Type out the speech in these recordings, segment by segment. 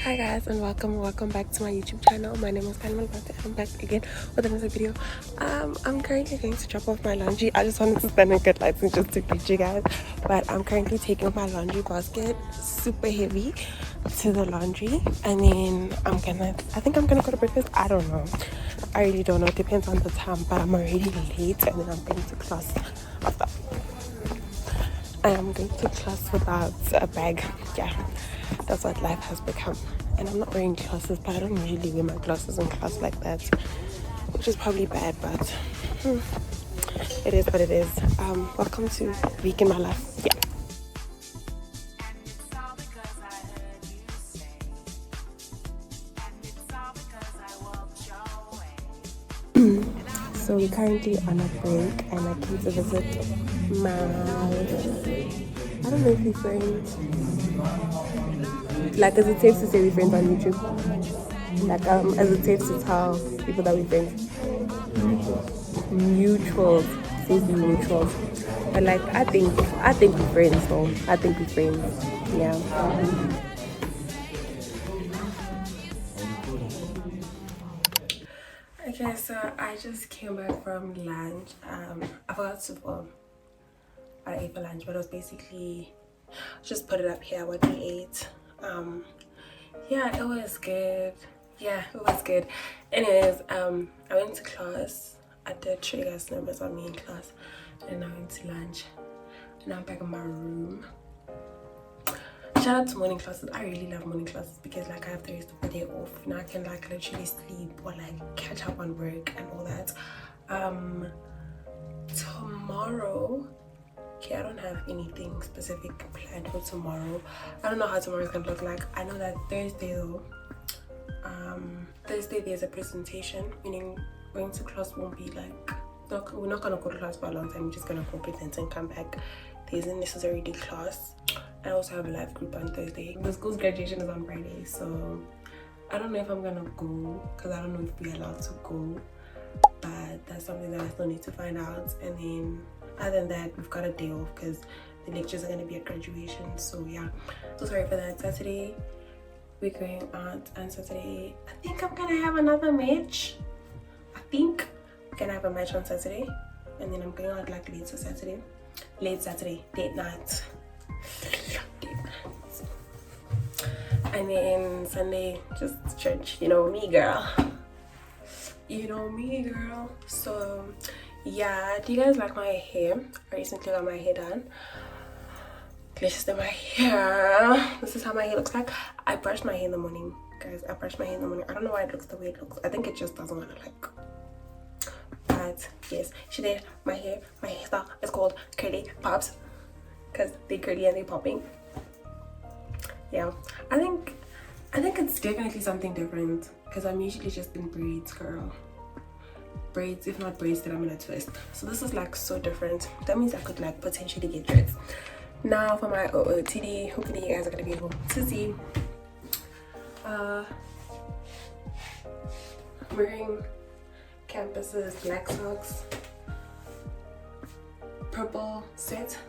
Hi guys, and welcome back to my YouTube channel. My name is kaelo.molebatsi and I'm back again with another video. I'm currently going to drop off my laundry. I just wanted to stand in good lights and just to greet you guys, but I'm currently taking my laundry basket super heavy to the laundry, and then I think I'm gonna go to breakfast. I don't know, I really don't know, it depends on the time, but I'm already late and then I'm going to class after. I am going to class without a bag. Yeah, that's what life has become. And I'm not wearing glasses, but I don't usually wear my glasses in class like that, which is probably bad, but it is what it is. Welcome to Week in My Life. Yeah. So we're currently on a break and I came to visit my, I don't know if we're friends. Like, is it safe to say we're friends on YouTube? Like, is it safe to tell people that we're friends? Mutuals. Says mutuals. But like, I think we're friends though. I think we're friends. Yeah. Okay, so I just came back from lunch. I forgot to I ate for lunch, but it was basically just put it up here what we ate. Yeah, it was good. Yeah, it was good. Anyways, I went to class. I did show you guys numbers on me in class, and I went to lunch. And now I'm back in my room. Shout out to morning classes. I really love morning classes because like I have the rest of the day off. Now I can like literally sleep or like catch up on work and all that. Tomorrow, okay, I don't have anything specific planned for tomorrow. I don't know how tomorrow is gonna look like. I know that Thursday though, Thursday there's a presentation, meaning going to class won't be like, we're not gonna go to class for a long time. We're just gonna go present and come back. There isn't necessarily the class. I also have a live group on Thursday. The school's graduation is on Friday, so I don't know if I'm gonna go because I don't know if we're allowed to go, but that's something that I still need to find out. And then other than that, we've got a day off because the lectures are going to be at graduation. So yeah, so sorry for that. Saturday we're going out, and Saturday I think I'm gonna have another match. I think we're gonna have a match on Saturday, and then I'm going out like late Saturday, date night. And then Sunday just church. You know me, girl. So yeah, do you guys like my hair? I recently got my hair done. Let's do my hair. This is how my hair looks like. I brushed my hair in the morning, guys. I brushed my hair in the morning. I don't know why it looks the way it looks. I think it just doesn't want to like. But yes, she did my hair. My hairstyle is called curly pops because they curly and they popping. Yeah, I think it's definitely something different because I'm usually just in braids, girl. Braids, if not braids, then I'm in a twist. So this is like so different. That means I could like potentially get dreads. Now for my OOTD, hopefully you guys are gonna be able to see. I'm wearing Campus's black socks, purple sweat.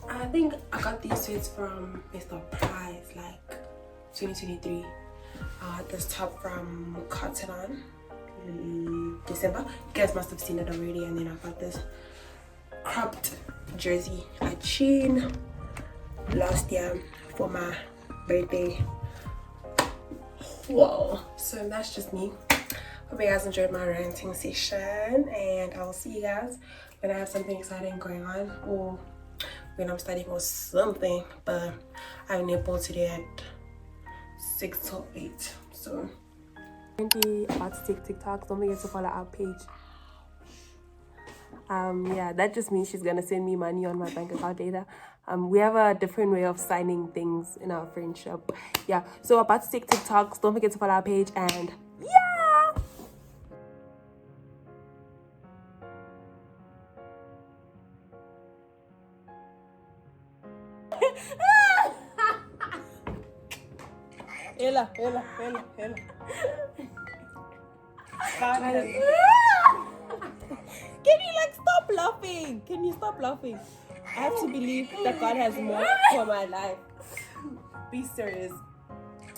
I think I got these sweats from Mr. Price like 2023. This top from Cotton On December. You guys must have seen it already. And then I got this cropped jersey at Shein last year for my birthday. Whoa, so that's just me. Hope you guys enjoyed my ranting session, and I'll see you guys when I have something exciting going on or when I'm studying or something. But I have a netball today at 6 till 8. So currently about to take TikToks. Don't forget to follow our page. Yeah, that just means she's gonna send me money on my bank account later. We have a different way of signing things in our friendship. Yeah, so about to take TikToks. Don't forget to follow our page, and yeah. Ella. Can you like stop laughing? Can you stop laughing? I have to believe that God has more for my life. Be serious.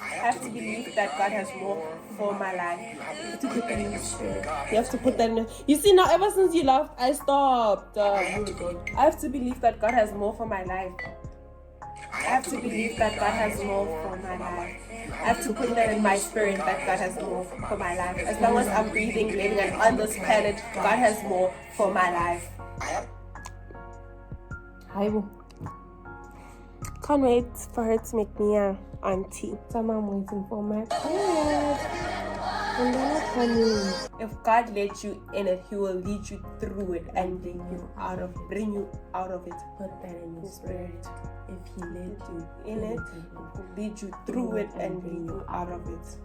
I have to believe that God has more for my life. You have to put that in your spirit. You have to put that in. You see, now ever since you left, I stopped. I have to believe that God has more for my life. I have to believe that God has more for my life. I have to put that in my spirit that God has more for my life. As long as I'm breathing, living, and on this planet, God has more for my life. Hi. Can't wait for her to make me a auntie. So I'm waiting for my period. And then I'm coming. If God let you in it, He will lead you through it and bring you out of it. Put that in your spirit. If He let you in it, He will lead you through it and bring you out of it.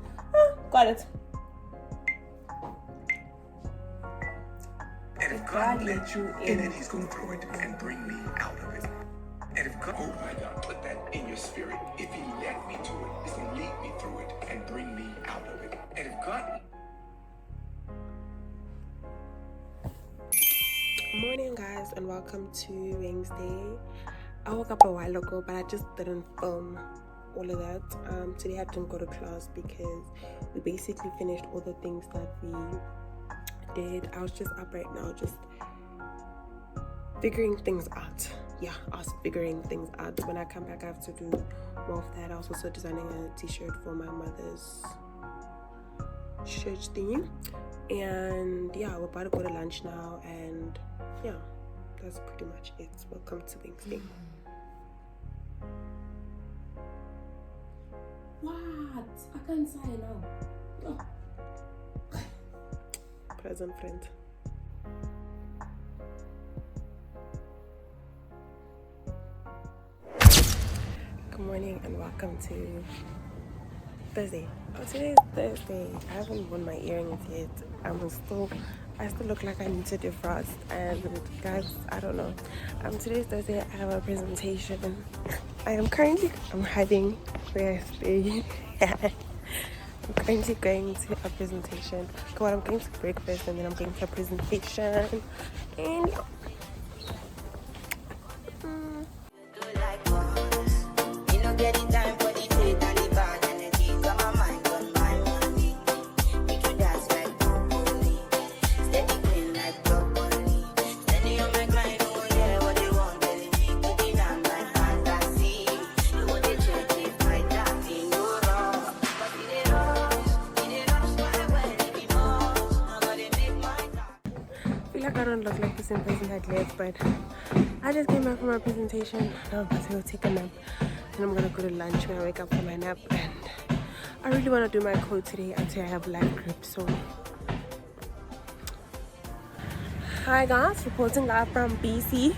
Got it. And if God let you in it, He's going to throw it and bring me out of it. And if God, oh my God, put that in your spirit. If He led me to it, He's going to lead me through it and bring me out of it. And if God... Morning, guys, and welcome to Wednesday. I woke up a while ago, but I just didn't film all of that. Today I didn't go to class because we basically finished all the things that we did. I was just up right now, just figuring things out. Yeah, I was figuring things out. When I come back, I have to do more of that. I was also designing a t-shirt for my mother's church theme. And yeah, we're about to go to lunch now, and yeah, that's pretty much it. Welcome to Wednesday. What? I can't say now. Oh. Present friend. Good morning and welcome to Thursday. Oh, today is Thursday. I haven't worn my earrings yet. I still look like I need to defrost. And guys, I don't know. Today's Thursday. I have a presentation. I'm hiding where I stay. I'm currently going to a presentation. Well, I'm going to breakfast and then I'm going to a presentation. And yeah. I don't look like the same person that left, but I just came back from my presentation. Now I'm about to go take a nap, and I'm gonna go to lunch when I wake up from my nap. And I really want to do my code today until I have live grip. So, hi guys, reporting live from BC.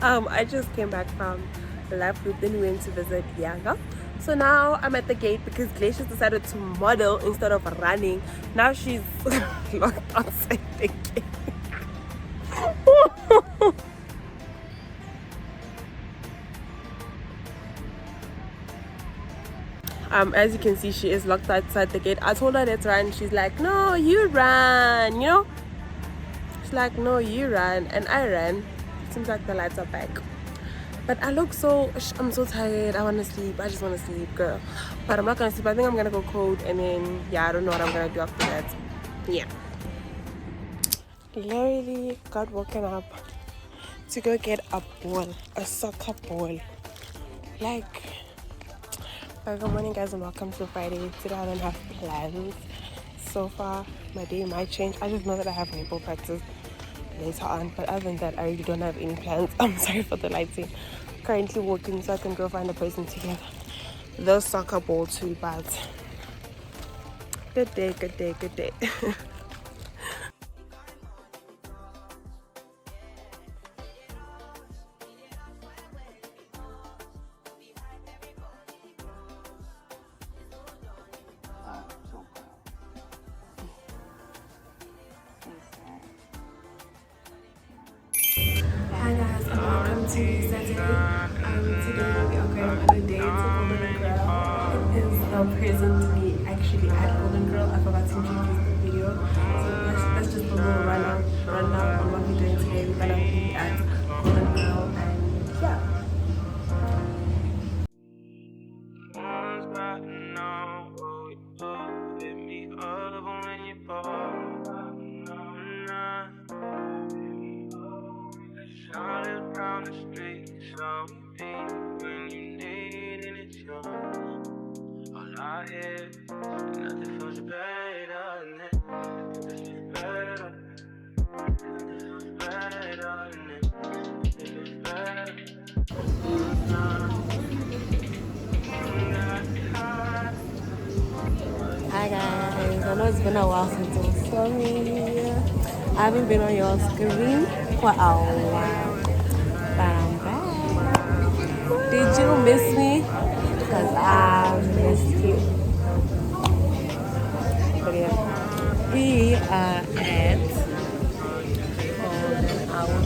I just came back from the live group, then we went to visit Yanga. So now I'm at the gate because Glacier decided to model instead of running. Now she's locked outside the gate. As you can see, she is locked outside the gate. I told her let's run. She's like, no, you run, you know? She's like, no, you run. And I ran. Seems like the lights are back. But I'm so tired. I want to sleep. I just want to sleep, girl. But I'm not going to sleep. I think I'm going to go code. And then, yeah, I don't know what I'm going to do after that. Yeah. Literally got woken up to go get a soccer ball. Like, good morning guys and welcome to Friday. Today I don't have plans. So far, my day might change. I just know that I have netball practice later on. But other than that, I really don't have any plans. I'm sorry for the lighting. Currently walking so I can go find a person to get the soccer ball too. But good day. Hi guys, and welcome to Saturday. Today we are going on a date to Golden Girl. It is a present to be actually at Golden Girl. I forgot to introduce the video. So let's just do a little rundown on what we're doing today. We're gonna be at Golden Girl and yeah. Hi guys, I know it's been a while since you saw me. I haven't been on your screen for a while, but I'm back. Did you miss me? Because I missed you. But yeah, we are at our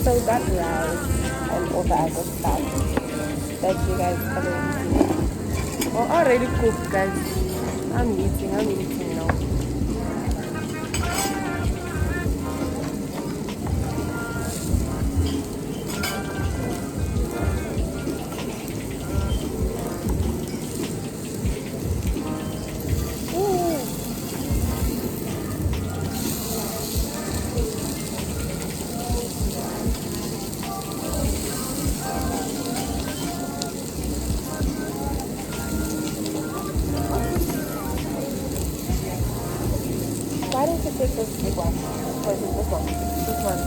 so that rice and all the other stuff that you guys already eating or already cooked, guys. I'm eating now. Why don't you take this big one? Or is it this one? This one.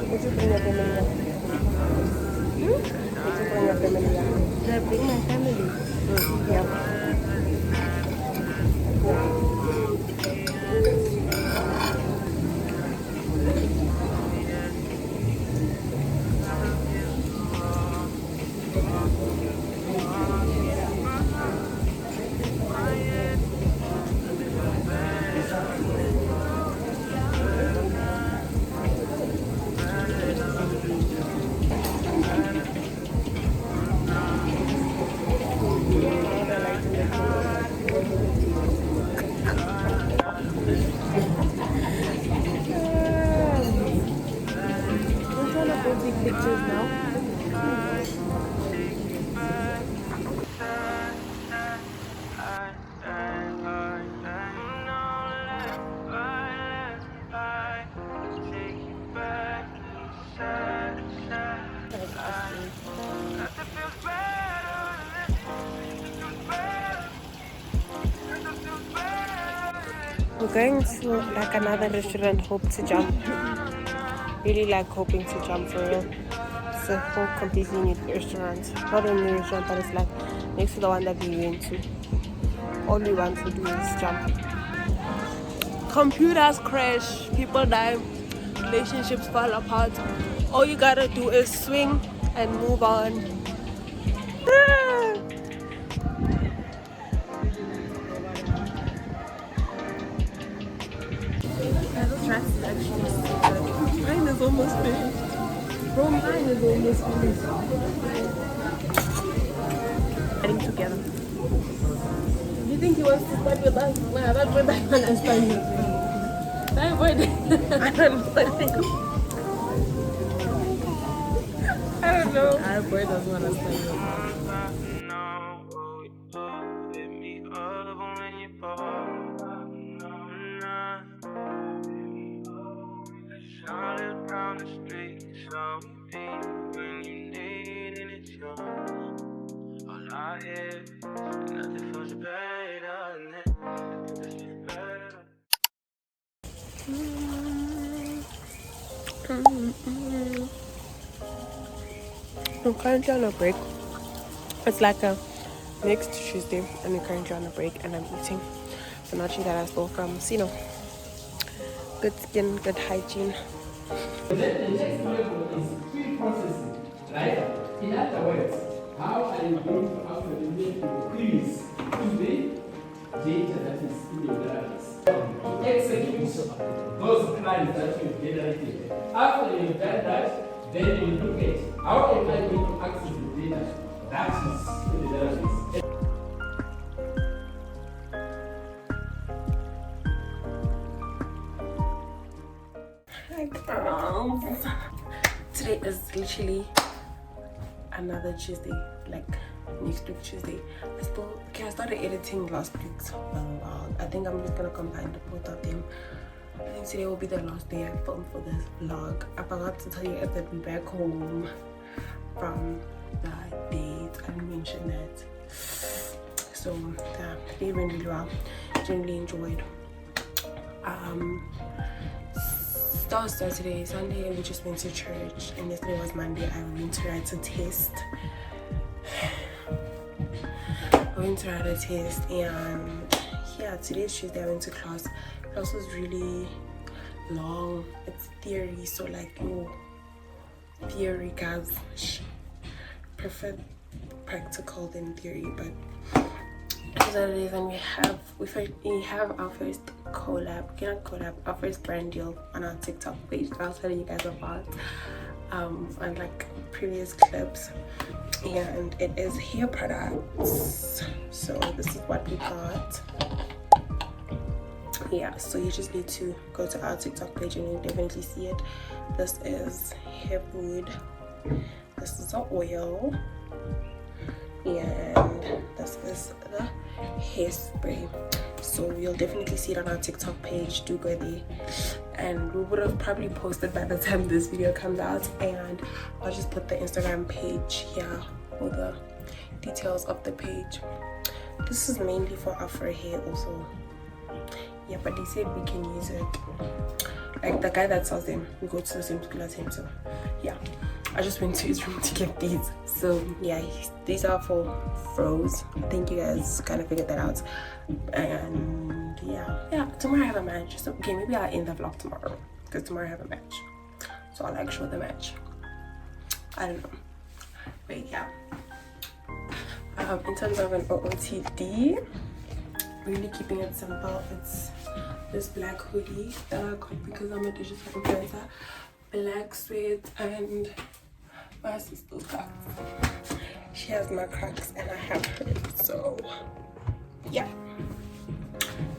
Did you bring your family? Did you bring your family? Did I bring my family? Yeah. Which one of those big pictures now? We're going to like another restaurant, hope to jump. Really like hoping to jump for real. It's a whole completely new restaurant. Not a new restaurant, but it's like next to the one that we went to. All we want to do is jump. Computers crash, people die, relationships fall apart. All you gotta do is swing and move on. This dress is actually so good. Mine is almost finished. Bro, mine is almost finished. Getting together. You think he wants to start with us? Well, that boy doesn't understand you. That boy, I don't know. I don't know. Our boy doesn't want to stay with I'm currently on a break. It's like a next Tuesday, and we're currently on a break, and I'm eating the nachi that I stole from Sino. Good skin, good hygiene. The next level is pre-processing, right? In other words, how are you going to actually make increase to the data that is in your database? To execute those plans that you've generated. After you've done that, then you look at how am I going to access the data that is in the database. Hi girls. Today is literally another Tuesday, like next week Tuesday. I started editing last week's vlog. I think I'm just gonna combine the both of them. I think today will be the last day I filmed for this vlog. I forgot to tell you guys that we're back home from the date. I didn't mention that. So yeah, today went really well. Generally enjoyed. That was Saturday. Sunday we just went to church, and yesterday was Monday. I went to write a test. And yeah, today's Tuesday. I went to class. Class was really long. It's theory, so like theory guys prefer practical than theory, but Saturdays, and we have our first our first brand deal on our TikTok page that I was telling you guys about on like previous clips, and it is hair products. So this is what we got. Yeah, so you just need to go to our TikTok page and you'll definitely see it. This is hair food, this is the oil, and this is the hairspray. So you'll definitely see it on our TikTok page. Do go there, and we would have probably posted by the time this video comes out, and I'll just put the Instagram page here for the details of the page. This is mainly for afro hair also. Yeah, but they said we can use it. Like the guy that sells them, we go to the same school as him, so yeah. I just went to his room to get these. So yeah, these are for froze. I think you guys kind of figured that out. And yeah, tomorrow I have a match. So okay, maybe I'll end the vlog tomorrow, because tomorrow I have a match. So I'll like show the match. I don't know, but yeah. In terms of an OOTD, really keeping it simple. It's this black hoodie that I got because I'm a digital influencer, black sweat, and my sister's Crocs. She has my Crocs and I have hers. So yeah,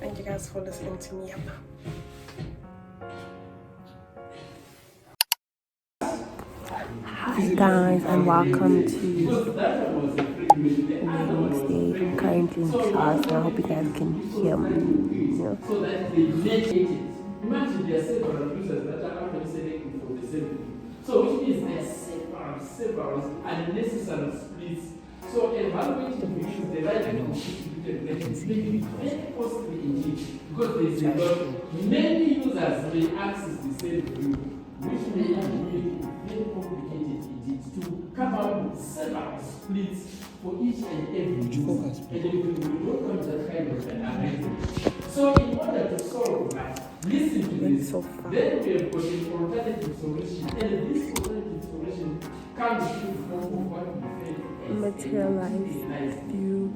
thank you guys for listening to me. Hi guys, and welcome to Wednesday. I'm currently in class and I hope you guys can hear me. Yeah. So that they make it. Imagine there are several users that are actually selecting for the same thing. So which means there are several unnecessary splits So evaluating views, the right and distributed relations may be very costly indeed because there is a lot. Many users may access the same view, which may be very complicated indeed to come up with several splits for each and every user. And then we don't want that kind of an arrangement. So in order to solve that, listen to this. Then we have got an alternative solution, and this alternative solution comes in the form of what we say Materialized view.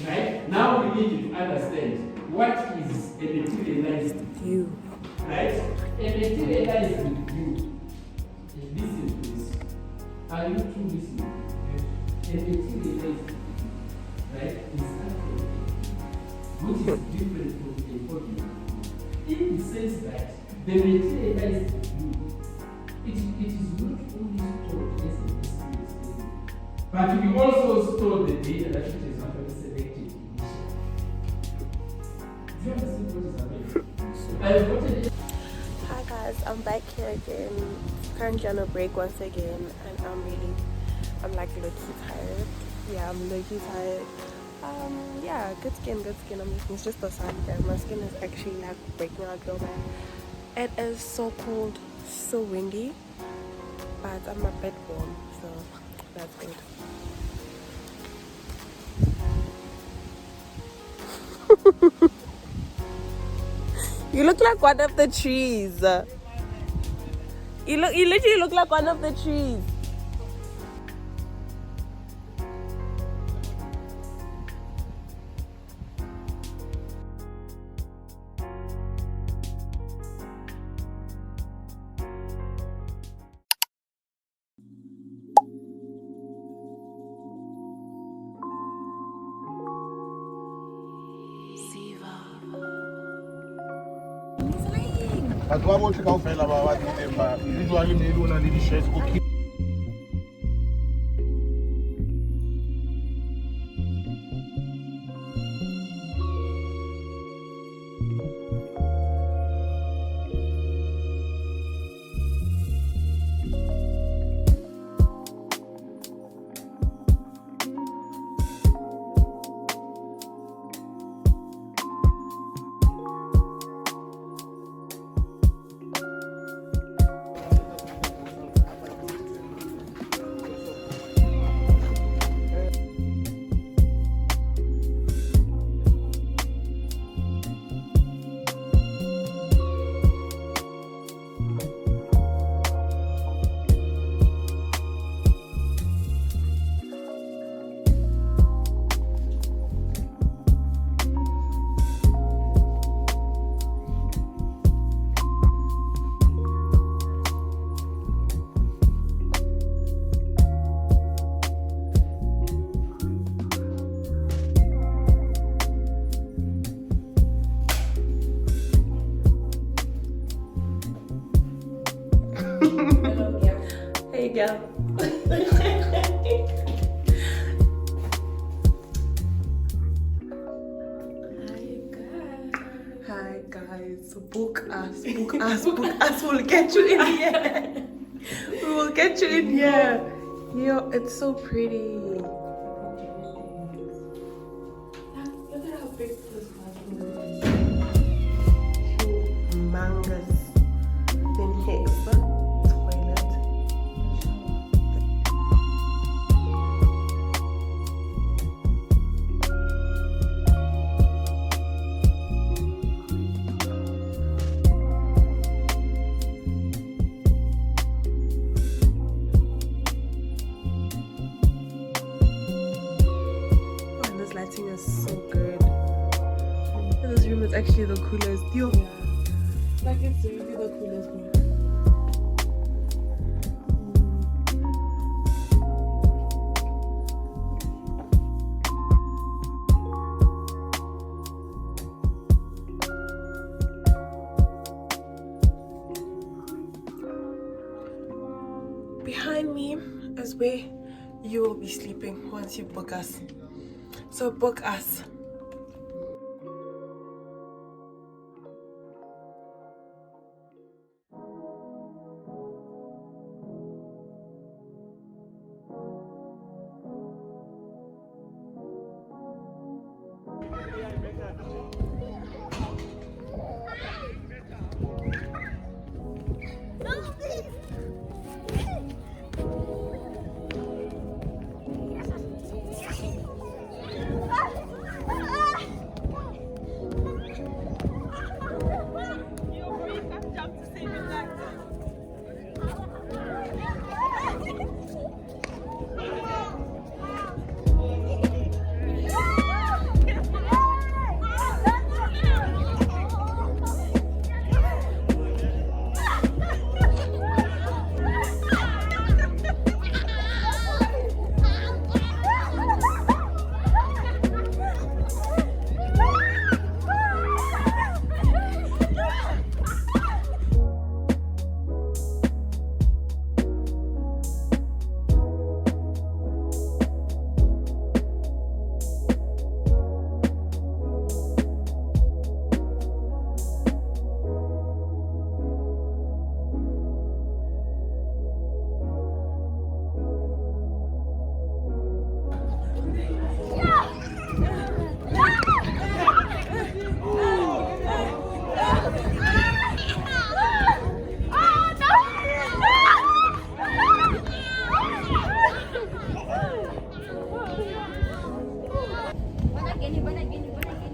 Right? Now we need to understand what is a materialized View. right? A materialized view. Listen to this. Are you two listening? A materialized view, right, is actually which is different from a body. In the sense that the materialized view, it is not only stored as an experience, but we also store the data that it is actually selected initially. Do you understand what is happening? I have gotten it. Hi guys, I'm back here again. Currently on a break once again, and I'm like low-key tired. Yeah, I'm low-key tired. Yeah, good skin. It's just the sun here. My skin is actually like breaking out real bad. It is so cold, so windy, but I'm a bit warm, so that's good. You look like one of the trees. You literally look like one of the trees. Batho ba botlhe kaofela ba ba tlileng ba usually maybe o na le di-shares o keep. Hey girl. Hi guys. Book us. We'll get you in here. We will get you in here. Yo, it's so pretty. Look at how big this bathroom is. Humongous. Then here is the toilet. Oh, and this lighting is so good. This room is actually the coolest. Yo. Yeah. Like it's really the coolest room. Behind me is where you will be sleeping once you book us. So book us.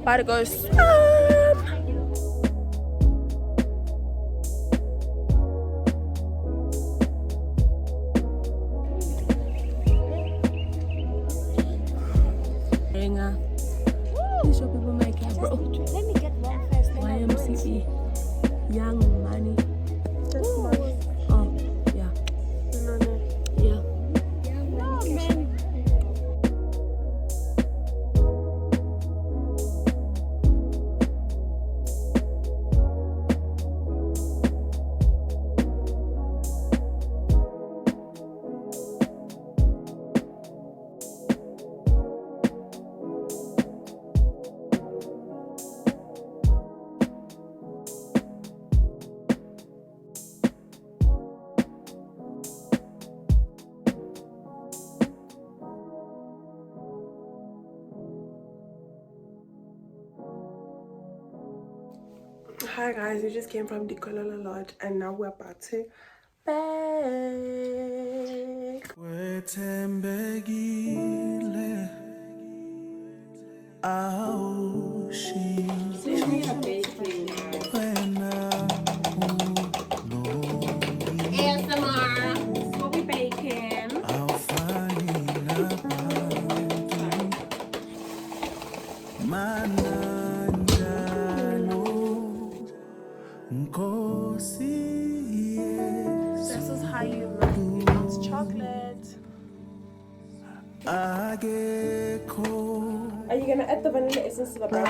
About to go swim. These are people make it, bro. Let me get one first. Then I'll go and see. YMCE, Young Money. Just Oh, yeah. Yeah. No, man. Hi guys, we just came from Dikhololo Lodge and now we're about to bake. ASMR. What we baking? This is how you melt chocolate. Are you gonna add the vanilla essence to the brown?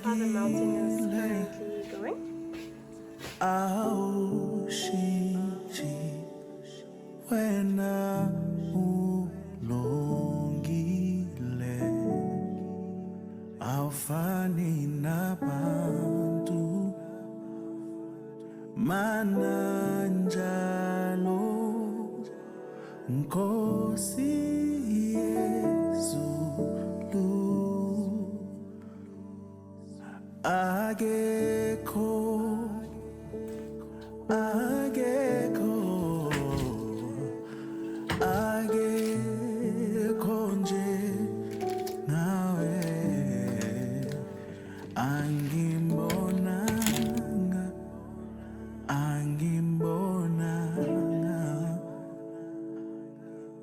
How the melting is currently going. Nkosi Yezulu Ageko nje nawe angimbonanga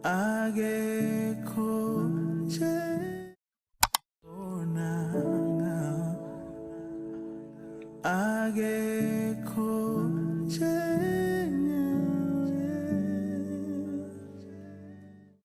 ageko nje ageko nje